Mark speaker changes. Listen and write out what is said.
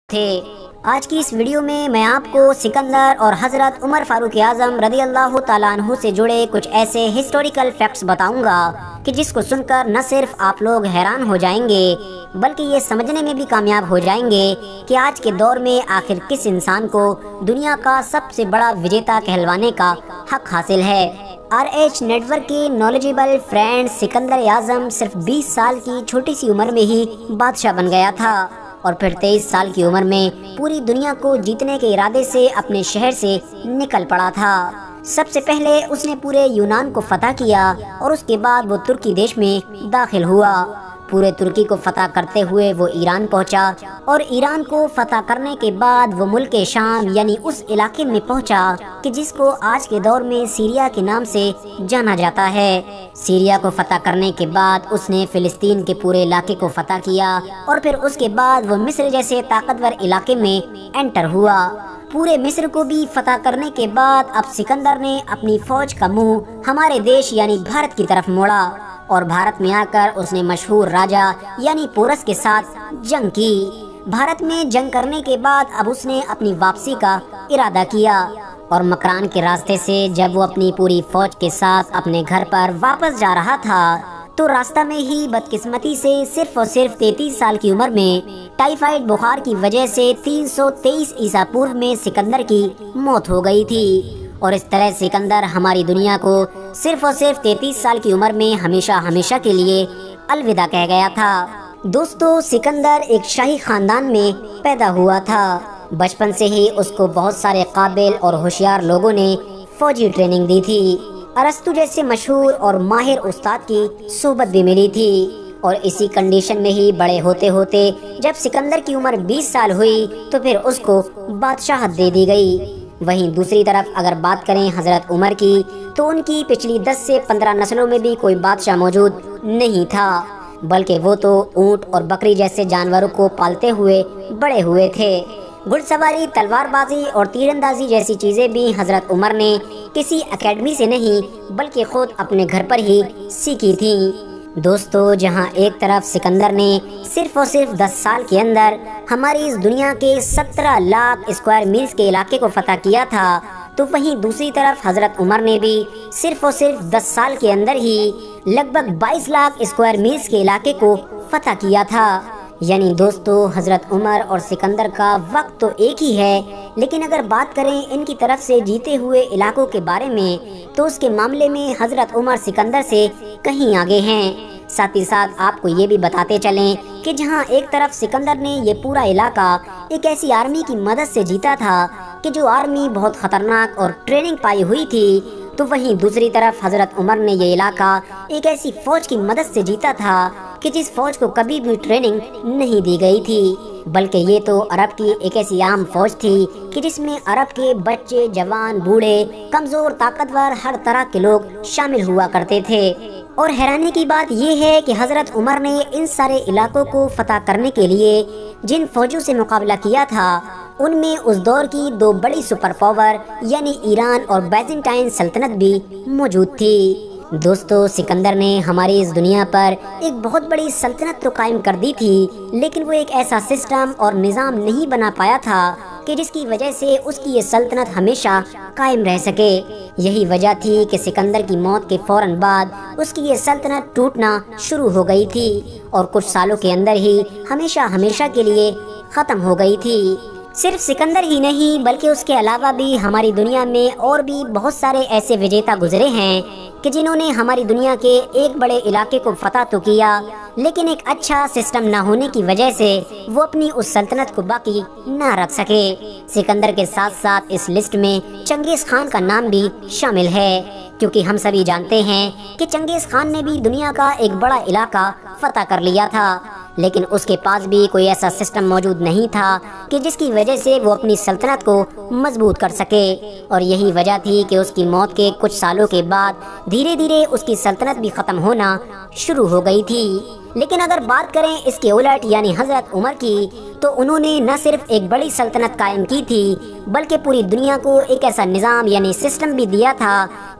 Speaker 1: تھے۔ آج کی اس ویڈیو میں آپ کو سکندر اور حضرت عمر فاروق اعظم رضی اللہ تعالیٰ عنہ سے جڑے کچھ ایسے ہسٹوریکل فیکٹس بتاؤں گا کہ جس کو سن کر نہ صرف آپ لوگ حیران ہو جائیں گے بلکہ یہ سمجھنے میں بھی کامیاب ہو جائیں گے کہ آج کے دور میں آخر کس انسان کو دنیا کا سب سے بڑا وجیتا کہلوانے کا حق حاصل ہے۔ RH نیٹ ورک کے نالجیبل فرینڈ سکندر اعظم صرف 20 سال کی چھوٹی سی عمر میں ہی بادشاہ بن گیا تھا اور پھر 23 سال کی عمر میں پوری دنیا کو جیتنے کے ارادے سے اپنے شہر سے نکل پڑا تھا۔ سب سے پہلے اس نے پورے یونان کو فتح کیا اور اس کے بعد وہ ترکی دیش میں داخل ہوا۔ پورے ترکی کو فتح کرتے ہوئے وہ ایران پہنچا اور ایران کو فتح کرنے کے بعد وہ ملک شام یعنی اس علاقے میں پہنچا کہ جس کو آج کے دور میں سیریا کے نام سے جانا جاتا ہے۔ سیریا کو فتح کرنے کے بعد اس نے فلسطین کے پورے علاقے کو فتح کیا اور پھر اس کے بعد وہ مصر جیسے طاقتور علاقے میں انٹر ہوا۔ پورے مصر کو بھی فتح کرنے کے بعد اب سکندر نے اپنی فوج کا منہ ہمارے دیش یعنی بھارت کی طرف موڑا اور بھارت میں آ کر اس نے مشہور راجا یعنی پورس کے ساتھ جنگ کی۔ بھارت میں جنگ کرنے کے بعد اب اس نے اپنی واپسی کا ارادہ کیا اور مکران کے راستے سے جب وہ اپنی پوری فوج کے ساتھ اپنے گھر پر واپس جا رہا تھا تو راستہ میں ہی بدقسمتی سے صرف اور صرف 33 سال کی عمر میں ٹائیفائڈ بخار کی وجہ سے 323 عیسیٰ پورو میں سکندر کی موت ہو گئی تھی اور اس طرح سکندر ہماری دنیا کو صرف اور صرف 33 سال کی عمر میں ہمیشہ کے لیے الوداع کہہ گیا تھا۔ دوستو، سکندر ایک شاہی خاندان میں پیدا ہوا تھا۔ بچپن سے ہی اس کو بہت سارے قابل اور ہوشیار لوگوں نے فوجی ٹریننگ دی تھی۔ ارسطو جیسے مشہور اور ماہر استاد کی صحبت بھی ملی تھی اور اسی کنڈیشن میں ہی بڑے ہوتے ہوتے جب سکندر کی عمر 20 سال ہوئی تو پھر اس کو بادشاہت دے دی گئی۔ وہیں دوسری طرف اگر بات کریں حضرت عمر کی تو ان کی پچھلی 10 سے 15 نسلوں میں بھی کوئی بادشاہ موجود نہیں تھا بلکہ وہ تو اونٹ اور بکری جیسے جانوروں کو پالتے ہوئے بڑے ہوئے تھے۔ گھڑ سواری، تلوار بازی اور تیر اندازی جیسی چیزیں بھی حضرت عمر نے کسی اکیڈمی سے نہیں بلکہ خود اپنے گھر پر ہی سیکھی تھیں۔ دوستو، جہاں ایک طرف سکندر نے صرف اور صرف 10 سال کے اندر ہماری اس دنیا کے 17 لاکھ اسکوائر میلز کے علاقے کو فتح کیا تھا تو وہیں دوسری طرف حضرت عمر نے بھی صرف اور صرف 10 سال کے اندر ہی لگ بھگ 22 لاکھ اسکوائر میلز کے علاقے کو فتح کیا تھا۔ یعنی دوستو، حضرت عمر اور سکندر کا وقت تو ایک ہی ہے لیکن اگر بات کریں ان کی طرف سے جیتے ہوئے علاقوں کے بارے میں تو اس کے معاملے میں حضرت عمر سکندر سے کہیں آگے ہیں۔ ساتھ ہی ساتھ آپ کو یہ بھی بتاتے چلیں کہ جہاں ایک طرف سکندر نے یہ پورا علاقہ ایک ایسی آرمی کی مدد سے جیتا تھا کہ جو آرمی بہت خطرناک اور ٹریننگ پائی ہوئی تھی تو وہیں دوسری طرف حضرت عمر نے یہ علاقہ ایک ایسی فوج کی مدد سے جیتا تھا کہ جس فوج کو کبھی بھی ٹریننگ نہیں دی گئی تھی بلکہ یہ تو عرب کی ایک ایسی عام فوج تھی کہ جس میں عرب کے بچے، جوان، بوڑھے، کمزور، طاقتور ہر طرح کے لوگ شامل ہوا کرتے تھے۔ اور حیرانی کی بات یہ ہے کہ حضرت عمر نے ان سارے علاقوں کو فتح کرنے کے لیے جن فوجوں سے مقابلہ کیا تھا ان میں اس دور کی 2 بڑی سپر پاور یعنی ایران اور بیزنٹائن سلطنت بھی موجود تھی۔ دوستو، سکندر نے ہماری اس دنیا پر ایک بہت بڑی سلطنت تو قائم کر دی تھی لیکن وہ ایک ایسا سسٹم اور نظام نہیں بنا پایا تھا کہ جس کی وجہ سے اس کی یہ سلطنت ہمیشہ قائم رہ سکے۔ یہی وجہ تھی کہ سکندر کی موت کے فوراً بعد اس کی یہ سلطنت ٹوٹنا شروع ہو گئی تھی اور کچھ سالوں کے اندر ہی ہمیشہ کے لیے ختم ہو گئی تھی۔ صرف سکندر ہی نہیں بلکہ اس کے علاوہ بھی ہماری دنیا میں اور بھی بہت سارے ایسے وجیتا گزرے ہیں کہ جنہوں نے ہماری دنیا کے ایک بڑے علاقے کو فتح تو کیا لیکن ایک اچھا سسٹم نہ ہونے کی وجہ سے وہ اپنی اس سلطنت کو باقی نہ رکھ سکے۔ سکندر کے ساتھ ساتھ اس لسٹ میں چنگیز خان کا نام بھی شامل ہے کیونکہ ہم سبھی جانتے ہیں کہ چنگیز خان نے بھی دنیا کا ایک بڑا علاقہ فتح کر لیا تھا لیکن اس کے پاس بھی کوئی ایسا سسٹم موجود نہیں تھا کہ جس کی وجہ سے وہ اپنی سلطنت کو مضبوط کر سکے اور یہی وجہ تھی کہ اس کی موت کے کچھ سالوں کے بعد دھیرے اس کی سلطنت بھی ختم ہونا شروع ہو گئی تھی۔ لیکن اگر بات کریں اس کے الٹ یعنی حضرت عمر کی تو انہوں نے نہ صرف ایک بڑی سلطنت قائم کی تھی بلکہ پوری دنیا کو ایک ایسا نظام یعنی سسٹم بھی دیا تھا